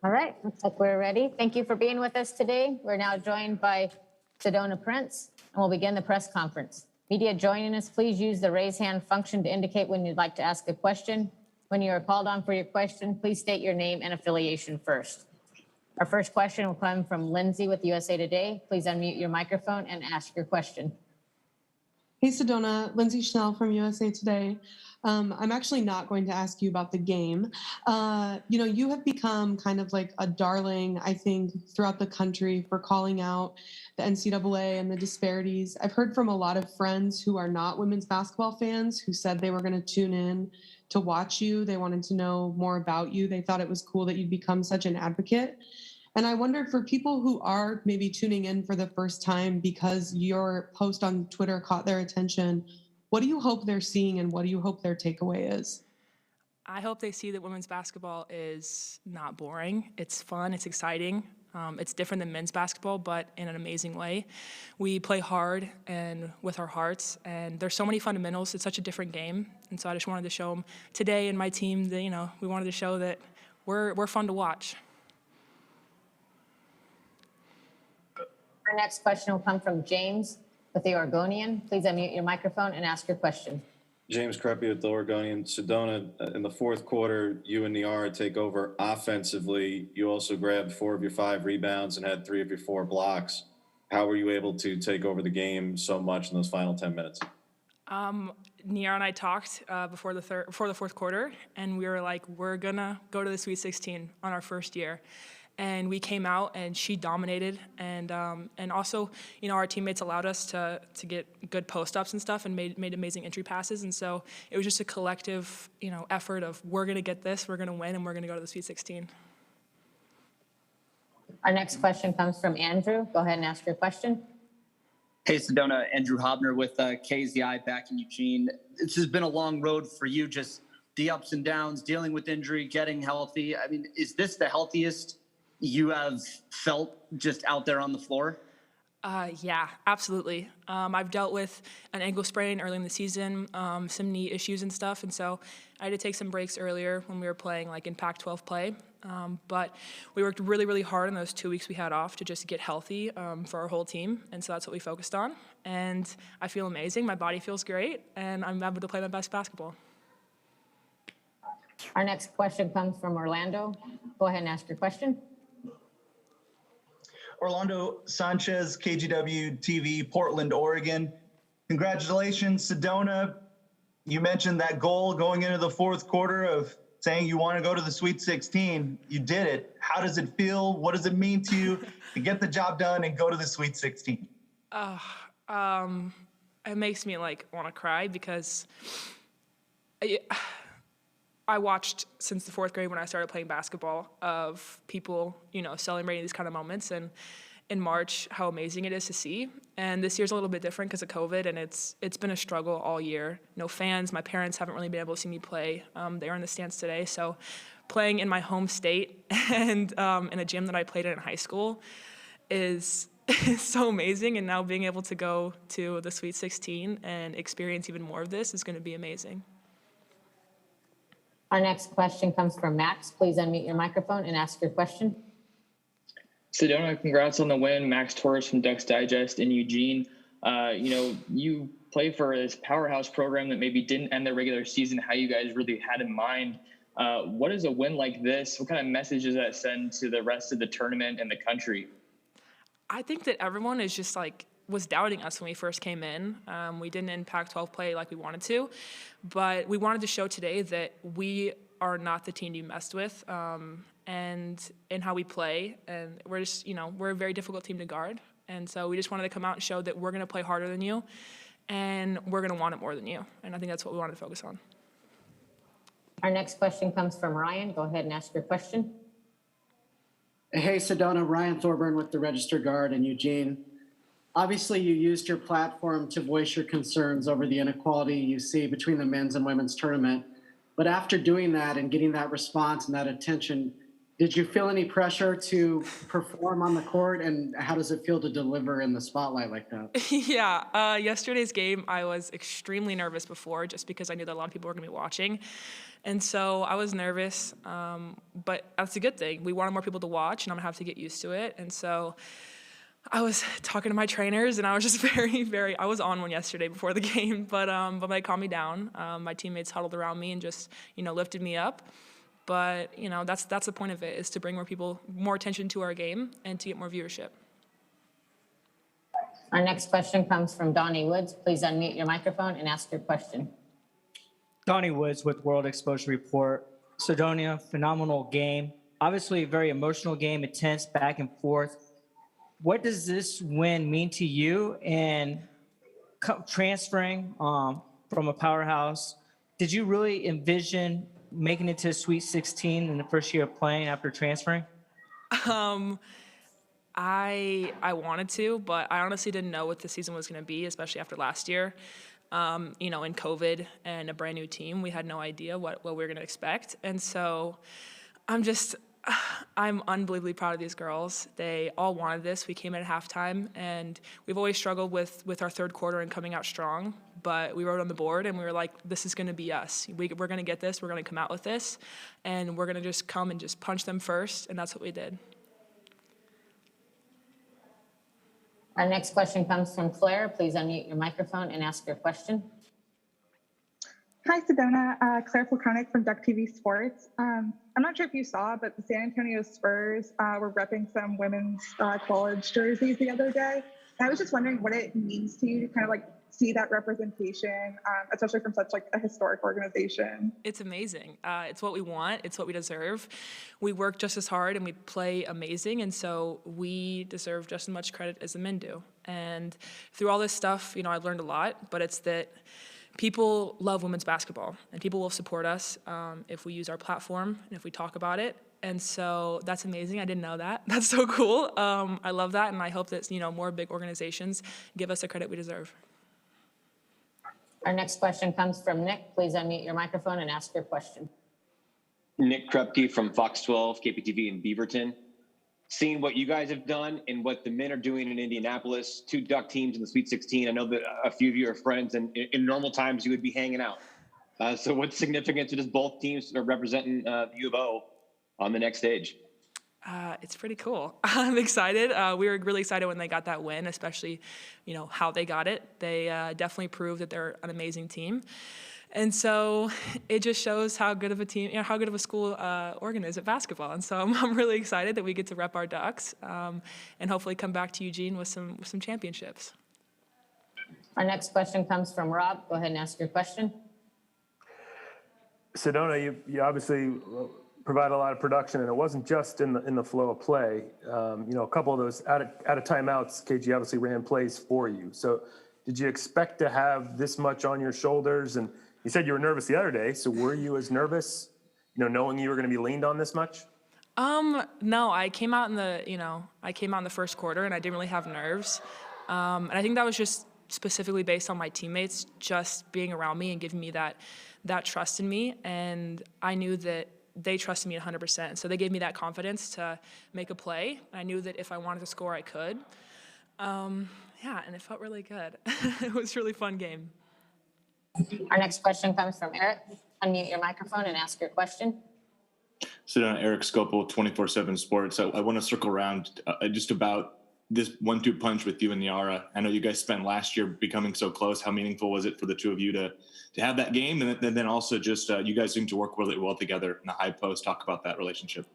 All right, looks like we're ready. Thank you for being with us today. We're now joined by Sedona Prince, and we'll begin the press conference. Media joining us, please use the raise hand function to indicate when you'd like to ask a question. When you are called on for your question, please state your name and affiliation first. Our first question will come from Lindsay with USA Today. Please unmute your microphone and ask your question. Hey, Sedona, Lindsay Schnell from USA Today. I'm actually not going to ask you about the game. You have become kind of like a darling, I think, throughout the country for calling out the NCAA and the disparities. I've heard from a lot of friends who are not women's basketball fans who said they were going to tune in to watch you. They wanted to know more about you. They thought it was cool that you'd become such an advocate. And I wondered, for people who are maybe tuning in for the first time because your post on Twitter caught their attention, what do you hope they're seeing and what do you hope their takeaway is? I hope they see that women's basketball is not boring. It's fun, it's exciting. It's different than men's basketball, but in an amazing way. We play hard and with our hearts, and there's so many fundamentals. It's such a different game. And so I just wanted to show them today and my team that, we wanted to show that we're fun to watch. Our next question will come from James with the Oregonian. Please unmute your microphone and ask your question. James Crepey with the Oregonian. Sedona, in the fourth quarter, you and Niara take over offensively. You also grabbed 4 of your 5 rebounds and had 3 of your 4 blocks. How were you able to take over the game so much in those final 10 minutes? Niara and I talked before the fourth quarter, and we were like, we're gonna go to the Sweet 16 on our first year. And we came out, and she dominated, and also, our teammates allowed us to get good post-ups and stuff, and made amazing entry passes, and so it was just a collective, effort of we're gonna get this, we're gonna win, and we're gonna go to the Sweet 16. Our next question comes from Andrew. Go ahead and ask your question. Hey, Sedona, Andrew Hobner with KZI back in Eugene. This has been a long road for you, just the ups and downs, dealing with injury, getting healthy. I mean, is this the healthiest you have felt just out there on the floor? Yeah, absolutely. I've dealt with an ankle sprain early in the season, some knee issues and stuff, and so I had to take some breaks earlier when we were playing in Pac-12 play. But we worked really, really hard in those 2 weeks we had off to just get healthy for our whole team, and so that's what we focused on. And I feel amazing. My body feels great, and I'm able to play my best basketball. Our next question comes from Orlando. Go ahead and ask your question. Orlando Sanchez, KGW TV, Portland, Oregon. Congratulations, Sedona. You mentioned that goal going into the fourth quarter of saying you want to go to the Sweet 16. You did it. How does it feel? What does it mean to you to get the job done and go to the Sweet 16? It makes me want to cry because I watched since the fourth grade when I started playing basketball of people, celebrating these kind of moments, and in March, how amazing it is to see. And this year's a little bit different because of COVID, and it's been a struggle all year. No fans. My parents haven't really been able to see me play. They are in the stands today, so playing in my home state and in a gym that I played in high school is so amazing. And now being able to go to the Sweet 16 and experience even more of this is going to be amazing. Our next question comes from Max. Please unmute your microphone and ask your question. Sedona, congrats on the win. Max Torres from Ducks Digest in Eugene. You play for this powerhouse program that maybe didn't end the regular season how you guys really had in mind. What is a win like this? What kind of message does that send to the rest of the tournament and the country? I think that everyone is just was doubting us when we first came in. We didn't in Pac-12 play like we wanted to, but we wanted to show today that we are not the team to be messed with, and in how we play. And we're just, we're a very difficult team to guard. And so we just wanted to come out and show that we're going to play harder than you, and we're going to want it more than you. And I think that's what we wanted to focus on. Our next question comes from Ryan. Go ahead and ask your question. Hey, Sedona, Ryan Thorburn with the Register Guard in Eugene. Obviously, you used your platform to voice your concerns over the inequality you see between the men's and women's tournament. But after doing that and getting that response and that attention, Did you feel any pressure to perform on the court, and how does it feel to deliver in the spotlight like that? Yeah, yesterday's game, I was extremely nervous before just because I knew that a lot of people were going to be watching. And so I was nervous, but that's a good thing. We wanted more people to watch, and I'm going to have to get used to it. And so I was talking to my trainers, and I was just I was on one yesterday before the game, but they calmed me down. My teammates huddled around me and just, lifted me up. But, that's the point of it, is to bring more attention to our game and to get more viewership. Our next question comes from Donnie Woods. Please unmute your microphone and ask your question. Donnie Woods with World Exposure Report. Sedona, phenomenal game. Obviously, a very emotional game, intense, back and forth. What does this win mean to you? And transferring from a powerhouse, did you really envision making it to Sweet 16 in the first year of playing after transferring? I wanted to, but I honestly didn't know what the season was going to be, especially after last year. In COVID and a brand new team, we had no idea what we were going to expect. And so I'm unbelievably proud of these girls. They all wanted this. We came in at halftime, and we've always struggled with our third quarter and coming out strong. But we wrote on the board, and we were like, this is going to be us. We're going to get this. We're going to come out with this, and we're going to just come and just punch them first, and that's what we did. Our next question comes from Claire. Please unmute your microphone and ask your question. Hi, Sedona. Claire Fulconic from Duck TV Sports. I'm not sure if you saw, but the San Antonio Spurs were repping some women's college jerseys the other day. And I was just wondering what it means to you to kind of see that representation, especially from such a historic organization. It's amazing. It's what we want. It's what we deserve. We work just as hard and we play amazing. And so we deserve just as much credit as the men do. And through all this stuff, I learned a lot, but it's that people love women's basketball and people will support us if we use our platform and if we talk about it. And so that's amazing. I didn't know that. That's so cool. I love that. And I hope that, more big organizations give us the credit we deserve. Our next question comes from Nick. Please unmute your microphone and ask your question. Nick Krupke from Fox 12, KPTV in Beaverton. Seeing what you guys have done and what the men are doing in Indianapolis, 2 Duck teams in the Sweet 16. I know that a few of you are friends, and in normal times you would be hanging out. So what's significant to just both teams are representing the U of O on the next stage? It's pretty cool. I'm excited. We were really excited when they got that win, especially, how they got it. They definitely proved that they're an amazing team. And so it just shows how good of a team, how good of a school Oregon is at basketball. And so I'm really excited that we get to rep our Ducks and hopefully come back to Eugene with some championships. Our next question comes from Rob. Go ahead and ask your question. Sedona, you obviously provide a lot of production, and it wasn't just in the flow of play. A couple of those out of timeouts, KG obviously ran plays for you. So did you expect to have this much on your shoulders? And you said you were nervous the other day. So were you as nervous, knowing you were going to be leaned on this much? No, I came out in the first quarter, and I didn't really have nerves. And I think that was just specifically based on my teammates just being around me and giving me that trust in me. And I knew that they trusted me 100%. So they gave me that confidence to make a play. I knew that if I wanted to score, I could. And it felt really good. It was a really fun game. Our next question comes from Eric. Unmute your microphone and ask your question. Sedona, Eric Scopel, 24/7 Sports. I want to circle around just about this 1-2 punch with you and Yara. I know you guys spent last year becoming so close. How meaningful was it for the two of you to have that game? And then also just you guys seem to work really well together in the high post. Talk about that relationship.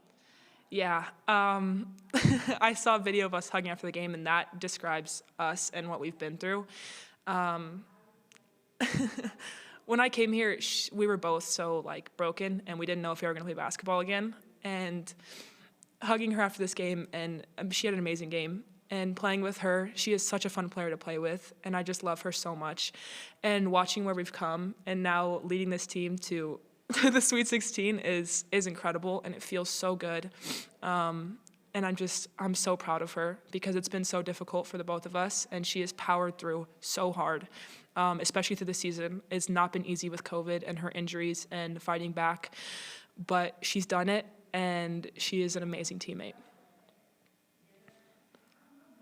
Yeah. I saw a video of us hugging after the game, and that describes us and what we've been through. When I came here, we were both so broken, and we didn't know if we were going to play basketball again. And hugging her after this game, and she had an amazing game. And playing with her, she is such a fun player to play with, and I just love her so much. And watching where we've come, and now leading this team to the Sweet 16 is incredible, and it feels so good. And I'm so proud of her because it's been so difficult for the both of us, and she has powered through so hard, especially through the season. It's not been easy with COVID and her injuries and fighting back, but she's done it. and she is an amazing teammate.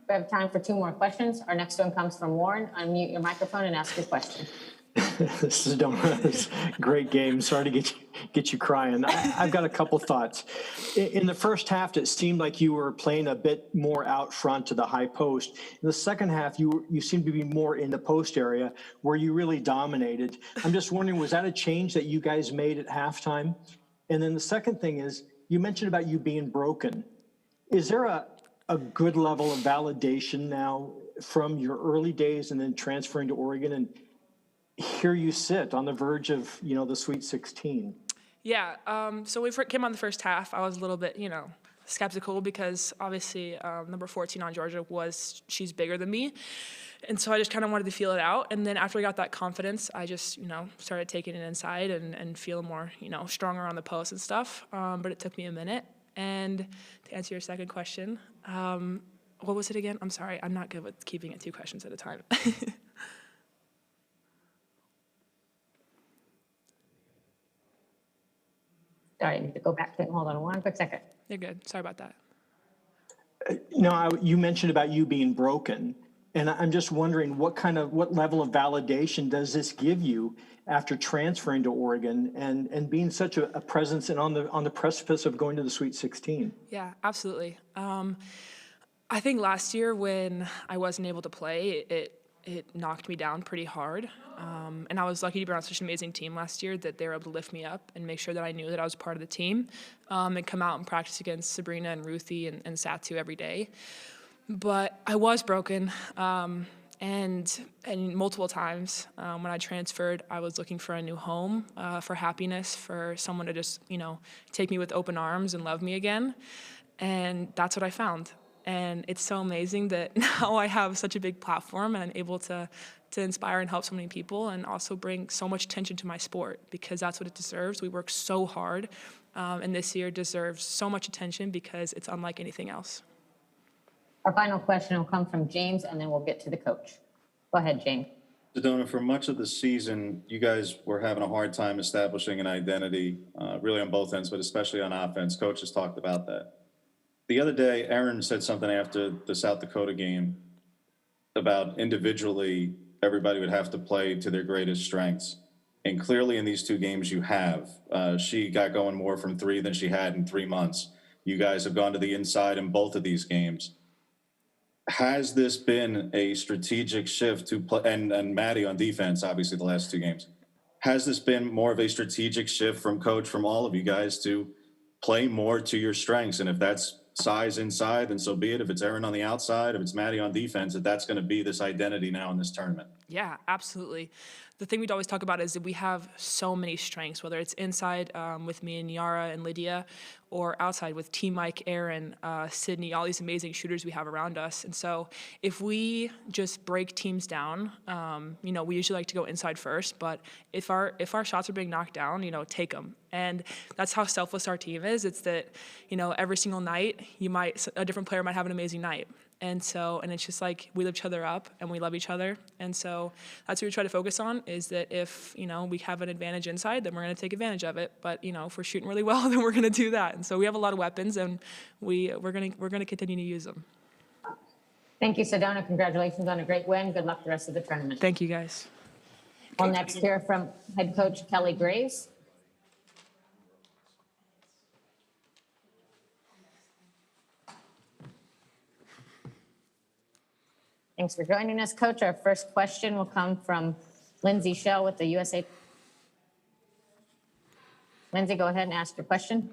We have time for 2 more questions. Our next one comes from Warren. Unmute your microphone and ask your question. Sedona's great game. Sorry to get you crying. I've got a couple thoughts. In the first half, it seemed like you were playing a bit more out front to the high post. In the second half, you seemed to be more in the post area where you really dominated. I'm just wondering, was that a change that you guys made at halftime? And then the second thing is, you mentioned about you being broken. Is there a good level of validation now from your early days and then transferring to Oregon, and here you sit on the verge of, the Sweet 16? Yeah, so we came on the first half. I was a little bit, skeptical because obviously number 14 on Georgia she's bigger than me. And so I just kind of wanted to feel it out. And then after I got that confidence, I just, started taking it inside and feeling more, stronger on the post and stuff. But it took me a minute. And to answer your second question, what was it again? I'm sorry, I'm not good with keeping it 2 questions at a time. Sorry, I need to go back to it. Hold on one quick second. You're good. Sorry about that. You mentioned about you being broken, and I'm just wondering what level of validation does this give you after transferring to Oregon and being such a presence and on the precipice of going to the Sweet 16? Yeah, absolutely. I think last year when I wasn't able to play, it knocked me down pretty hard. And I was lucky to be on such an amazing team last year that they were able to lift me up and make sure that I knew that I was part of the team, and come out and practice against Sabrina and Ruthie and Satu every day. But I was broken, and multiple times when I transferred, I was looking for a new home, for happiness, for someone to just, take me with open arms and love me again. And that's what I found. And it's so amazing that now I have such a big platform and I'm able to inspire and help so many people and also bring so much attention to my sport because that's what it deserves. We work so hard, and this year deserves so much attention because it's unlike anything else. Our final question will come from James, and then we'll get to the coach. Go ahead, James. Sedona, for much of the season, you guys were having a hard time establishing an identity, really on both ends, but especially on offense. Coaches talked about that. The other day, Aaron said something after the South Dakota game about individually everybody would have to play to their greatest strengths. And clearly in these 2 games you have. She got going more from 3 than she had in 3 months. You guys have gone to the inside in both of these games. Has this been a strategic shift to play, and Maddie on defense, obviously the last 2 games, has this been more of a strategic shift from coach, from all of you guys to play more to your strengths? And if that's size inside, then so be it. If it's Aaron on the outside, if it's Maddie on defense, that's going to be this identity now in this tournament. Yeah, absolutely. The thing we'd always talk about is that we have so many strengths, whether it's inside with me and Yara and Lydia, or outside with T. Mike, Aaron, Sydney, all these amazing shooters we have around us. And so if we just break teams down, we usually like to go inside first, but if our shots are being knocked down, take them. And that's how selfless our team is. It's that, every single night a different player might have an amazing night. And it's just like we lift each other up and we love each other. And so that's what we try to focus on, is that if, we have an advantage inside, then we're going to take advantage of it. But, if we're shooting really well, then we're going to do that. And so we have a lot of weapons, and we're going to continue to use them. Thank you, Sedona. Congratulations on a great win. Good luck the rest of the tournament. Thank you, guys. We'll next hear from head coach Kelly Graves. Thanks for joining us, Coach. Our first question will come from Lindsay Shell with the USA. Lindsay, go ahead and ask your question.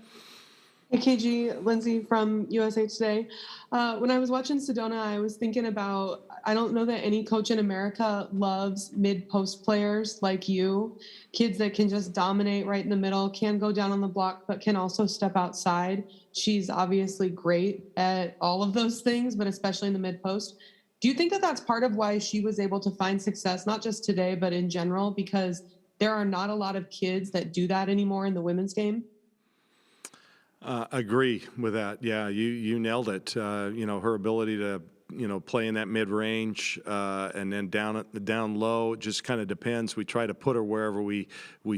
Hey, KG, Lindsay from USA Today. When I was watching Sedona, I was thinking about, I don't know that any coach in America loves mid-post players like you, kids that can just dominate right in the middle, can go down on the block, but can also step outside. She's obviously great at all of those things, but especially in the mid-post. Do you think that that's part of why she was able to find success, not just today, but in general, because there are not a lot of kids that do that anymore in the women's game? Agree with that. Yeah, you nailed it. Her ability to play in that mid-range and then down low. It just kind of depends. We try to put her wherever we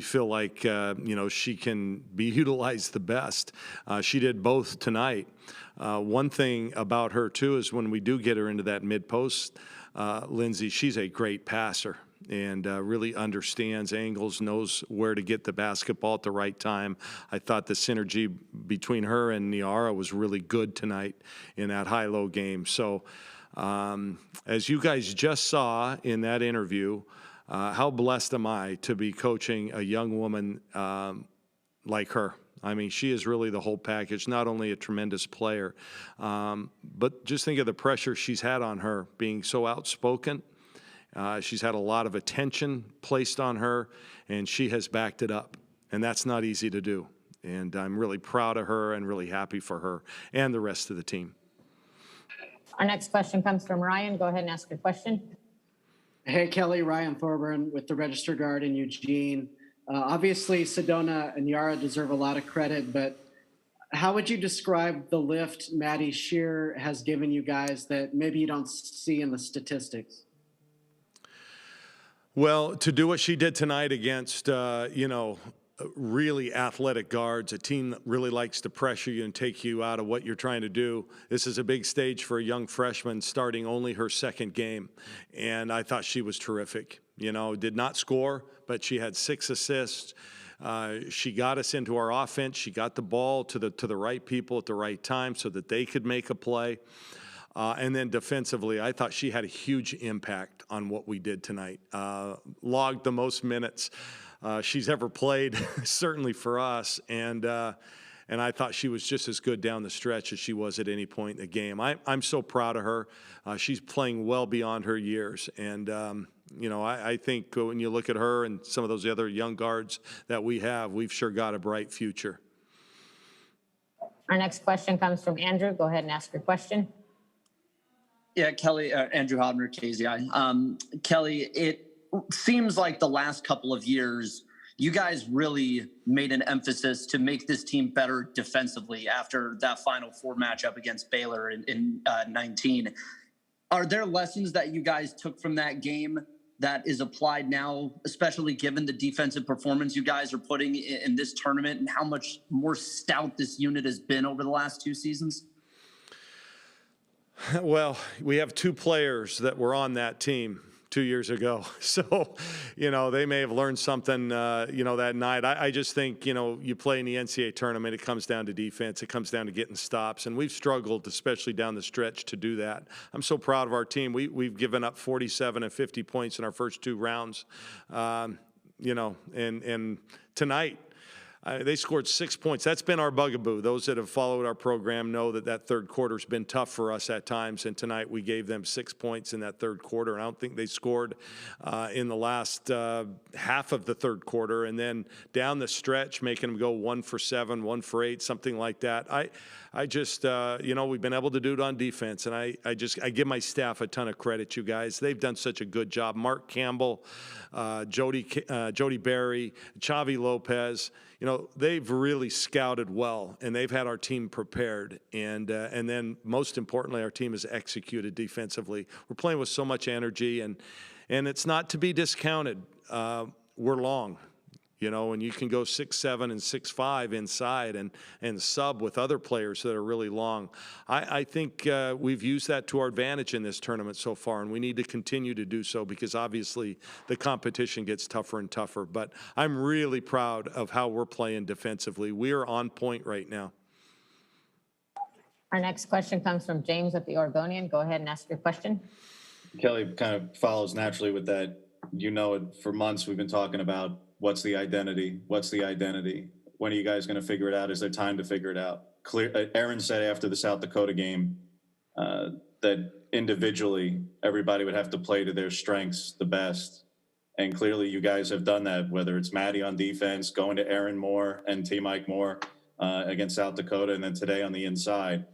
feel like, she can be utilized the best. She did both tonight. One thing about her, too, is when we do get her into that mid-post, Lindsay, she's a great passer and really understands angles, knows where to get the basketball at the right time. I thought the synergy between her and Niara was really good tonight in that high-low game. So as you guys just saw in that interview, how blessed am I to be coaching a young woman like her. I mean, she is really the whole package, not only a tremendous player, but just think of the pressure she's had on her, being so outspoken. She's had a lot of attention placed on her, and she has backed it up. And that's not easy to do. And I'm really proud of her and really happy for her and the rest of the team. Our next question comes from Ryan. Go ahead and ask your question. Hey, Kelly, Ryan Thorburn with the Register Guard in Eugene. Obviously, Sedona and Yara deserve a lot of credit, but how would you describe the lift Maddie Shear has given you guys that maybe you don't see in the statistics? Well, to do what she did tonight against, really athletic guards, a team that really likes to pressure you and take you out of what you're trying to do. This is a big stage for a young freshman starting only her second game. And I thought she was terrific. Did not score, but she had 6 assists. She got us into our offense. She got the ball to the right people at the right time so that they could make a play. And then defensively, I thought she had a huge impact on what we did tonight. Logged the most minutes she's ever played, certainly for us. And I thought she was just as good down the stretch as she was at any point in the game. I'm so proud of her. She's playing well beyond her years. And, I think when you look at her and some of those other young guards that we have, we've sure got a bright future. Our next question comes from Andrew. Go ahead and ask your question. Yeah, Kelly, Andrew Hobner, KZI. Kelly, it seems like the last couple of years, you guys really made an emphasis to make this team better defensively after that Final Four matchup against Baylor in 19. Are there lessons that you guys took from that game that is applied now, especially given the defensive performance you guys are putting in this tournament and how much more stout this unit has been over the last 2 seasons? Well, we have 2 players that were on that team 2 years ago. So, they may have learned something, that night. I just think, you play in the NCAA tournament, it comes down to defense. It comes down to getting stops. And we've struggled, especially down the stretch, to do that. I'm so proud of our team. We've given up 47 and 50 points in our first 2 rounds. And tonight, they scored 6 points. That's been our bugaboo. Those that have followed our program know that third quarter's been tough for us at times. And tonight we gave them 6 points in that third quarter. And I don't think they scored in the last half of the third quarter. And then down the stretch, making them go 1 for 7, 1 for 8, something like that. I just, we've been able to do it on defense. And I give my staff a ton of credit, you guys. They've done such a good job. Mark Campbell, Jody Berry, Chavi Lopez, they've really scouted well, and they've had our team prepared. And then most importantly, our team has executed defensively. We're playing with so much energy, and it's not to be discounted. We're long. And you can go 6'7" and 6'5" inside and sub with other players that are really long. I think we've used that to our advantage in this tournament so far, and we need to continue to do so because obviously the competition gets tougher and tougher. But I'm really proud of how we're playing defensively. We are on point right now. Our next question comes from James at the Oregonian. Go ahead and ask your question. Kelly kind of follows naturally with that. For months we've been talking about what's the identity? What's the identity? When are you guys going to figure it out? Is there time to figure it out? Aaron said after the South Dakota game that individually everybody would have to play to their strengths the best. And clearly you guys have done that, whether it's Maddie on defense, going to Aaron Moore and T. Mike Moore against South Dakota, and then today on the inside.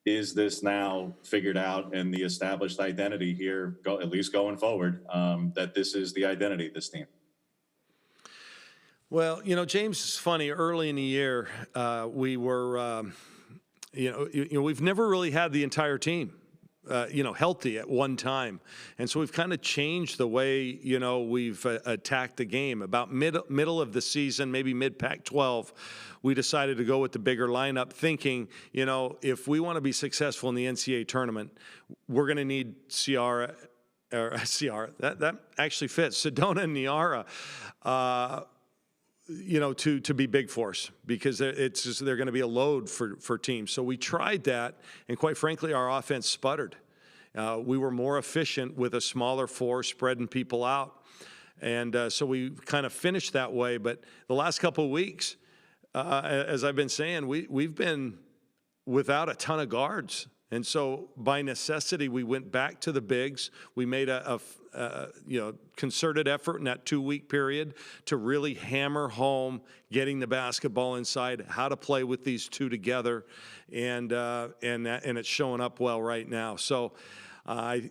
Is this now figured out and the established identity here, at least going forward, that this is the identity of this team? Well, James, is funny. Early in the year, we were, we've never really had the entire team. healthy at one time. And so we've kind of changed the way, we've attacked the game. About middle of the season, maybe mid-Pac-12, we decided to go with the bigger lineup, thinking, if we want to be successful in the NCAA tournament, we're going to need Ciara, that actually fits, Sedona and Niara, to be big for us, because they're going to be a load for teams. So we tried that, and quite frankly, our offense sputtered. We were more efficient with a smaller four, spreading people out. And so we kind of finished that way. But the last couple of weeks, as I've been saying, we've been without a ton of guards. And so by necessity, we went back to the bigs. We made a concerted effort in that 2-week period to really hammer home getting the basketball inside, how to play with these two together, and it's showing up well right now. So as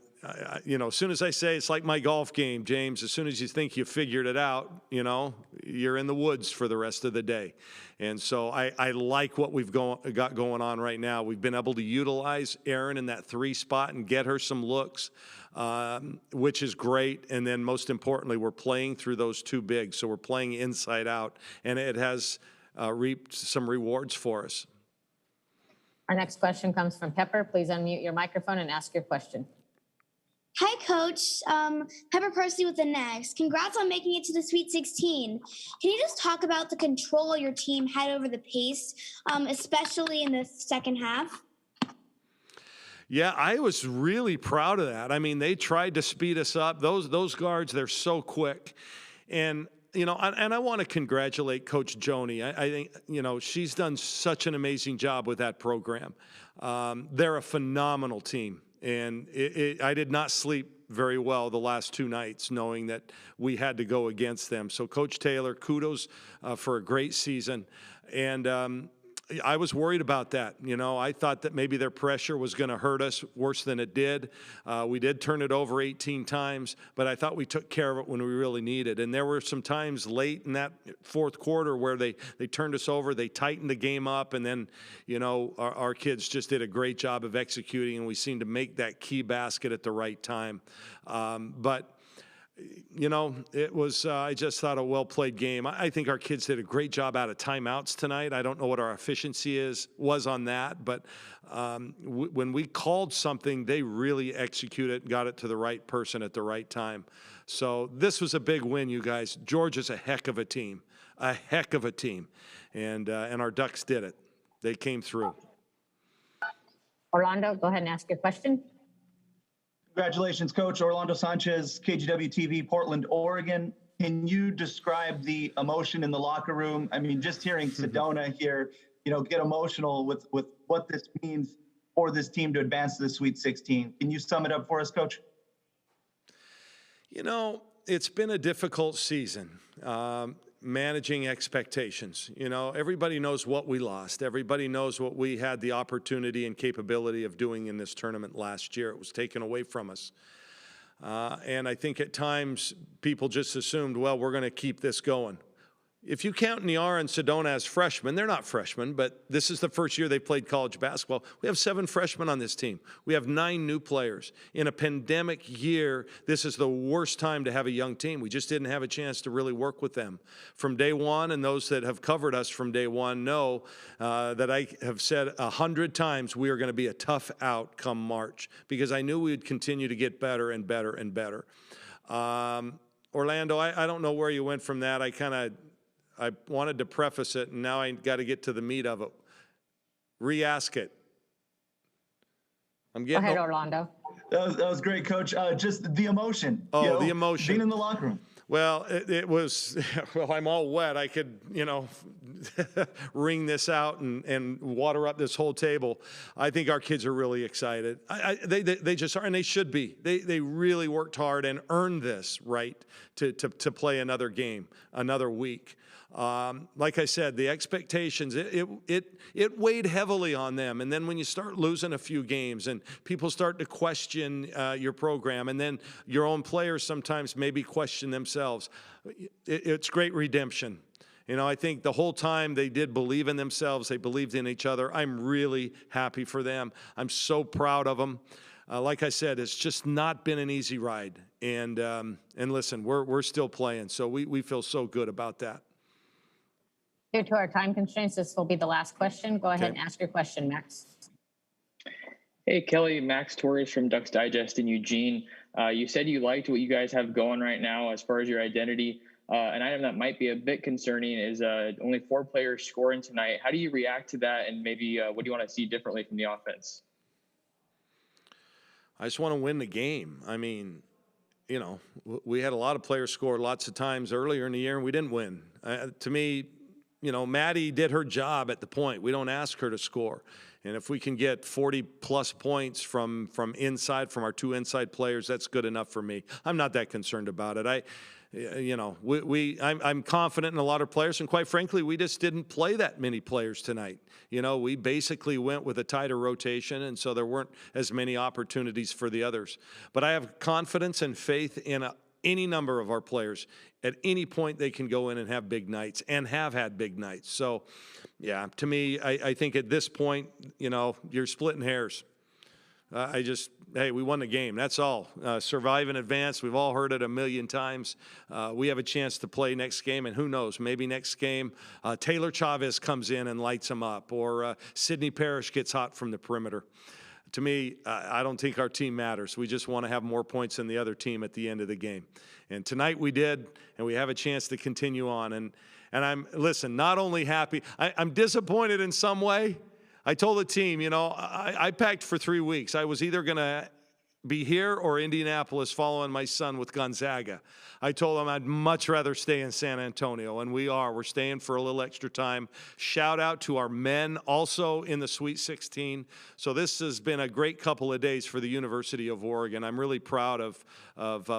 soon as I say, it's like my golf game, James, as soon as you think you figured it out, you're in the woods for the rest of the day. And so I like what we've got going on right now. We've been able to utilize Erin in that 3 spot and get her some looks, which is great. And then most importantly, we're playing through those 2 bigs. So we're playing inside out, and it has reaped some rewards for us. Our next question comes from Pepper. Please unmute your microphone and ask your question. Hi, Coach. Pepper Percy with the Next. Congrats on making it to the Sweet 16. Can you just talk about the control your team had over the pace, especially in the second half? Yeah, I was really proud of that. I mean, they tried to speed us up. Those guards, they're so quick. And I want to congratulate Coach Joni. I think, she's done such an amazing job with that program. They're a phenomenal team. And I did not sleep very well the last 2 nights, knowing that we had to go against them. So Coach Taylor, kudos for a great season. And I was worried about that. I thought that maybe their pressure was going to hurt us worse than it did. We did turn it over 18 times, but I thought we took care of it when we really needed. And there were some times late in that 4th quarter where they turned us over, they tightened the game up, and then, our kids just did a great job of executing, and we seemed to make that key basket at the right time. But it was, I just thought, a well-played game. I think our kids did a great job out of timeouts tonight. I don't know what our efficiency was on that, but when we called something, they really executed, got it to the right person at the right time. So this was a big win, you guys. Georgia's a heck of a team, and our Ducks did it. They came through. Orlando, go ahead and ask your question. Congratulations, Coach. Orlando Sanchez, KGW TV, Portland, Oregon. Can you describe the emotion in the locker room? I mean, just hearing Sedona here, get emotional with what this means for this team to advance to the Sweet 16. Can you sum it up for us, Coach? It's been a difficult season. Managing expectations. Everybody knows what we lost. Everybody knows what we had the opportunity and capability of doing in this tournament last year. It was taken away from us. And I think at times people just assumed, well, we're going to keep this going. If you count Niara and Sedona as freshmen, they're not freshmen, but this is the first year they played college basketball. We have 7 freshmen on this team. We have 9 new players. In a pandemic year, this is the worst time to have a young team. We just didn't have a chance to really work with them. From day one, and those that have covered us from day one know that I have said 100 times we are going to be a tough out come March, because I knew we would continue to get better and better and better. Orlando, I don't know where you went from that. I wanted to preface it, and now I got to get to the meat of it. Re-ask it. Go ahead, Orlando. That was great, Coach. Just the emotion. The emotion. Being in the locker room. Well, it was, I'm all wet. I could, wring this out and water up this whole table. I think our kids are really excited. They just are, and they should be. They really worked hard and earned this right to play another game, another week. Like I said, the expectations, it weighed heavily on them. And then when you start losing a few games and people start to question your program, and then your own players sometimes maybe question themselves, it's great redemption. I think the whole time they did believe in themselves. They believed in each other. I'm really happy for them. I'm so proud of them. like I said, it's just not been an easy ride. And listen, we're still playing, so we feel so good about that. Due to our time constraints, this will be the last question. Go ahead Okay. and ask your question, Max. Hey, Kelly, Max Torres from Ducks Digest in Eugene. You said you liked what you guys have going right now as far as your identity. An item that might be a bit concerning is only 4 players scoring tonight. How do you react to that, and maybe what do you want to see differently from the offense? I just want to win the game. I mean, we had a lot of players score lots of times earlier in the year, and we didn't win. To me, Maddie did her job at the point. We don't ask her to score. And if we can get 40-plus points from inside, from our 2 inside players, that's good enough for me. I'm not that concerned about it. I'm confident in a lot of players, and quite frankly, we just didn't play that many players tonight. We basically went with a tighter rotation, and so there weren't as many opportunities for the others. But I have confidence and faith in any number of our players. At any point, they can go in and have big nights, and have had big nights. So, yeah, to me, I think at this point, you're splitting hairs. Hey, we won the game. That's all. Survive in advance. We've all heard it a million times. We have a chance to play next game, and who knows, maybe next game Taylor Chavez comes in and lights them up, or Sidney Parrish gets hot from the perimeter. To me, I don't think our team matters. We just want to have more points than the other team at the end of the game. And tonight we did, and we have a chance to continue on. And I'm, not only happy, I'm disappointed in some way. I told the team, I packed for 3 weeks. I was either going to be here or Indianapolis following my son with Gonzaga. I told them I'd much rather stay in San Antonio, and we are. We're staying for a little extra time. Shout out to our men also in the Sweet 16. So this has been a great couple of days for the University of Oregon. I'm really proud of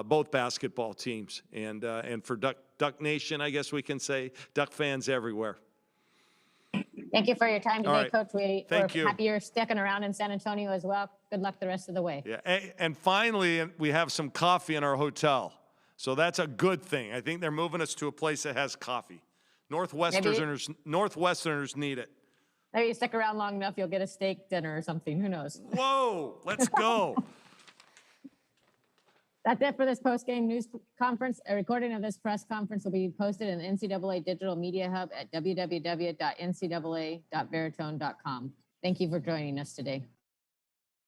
both basketball teams, and for Duck Nation, I guess we can say, Duck fans everywhere. Thank you for your time today, All right. Coach. We're you. happy you're sticking around in San Antonio as well. Good luck the rest of the way. Yeah, and finally, we have some coffee in our hotel. So that's a good thing. I think they're moving us to a place that has coffee. Northwesterners need it. Maybe you stick around long enough, you'll get a steak dinner or something. Who knows? Whoa, let's go. That's it for this post-game news conference. A recording of this press conference will be posted in the NCAA Digital Media Hub at www.ncaa.veritone.com. Thank you for joining us today.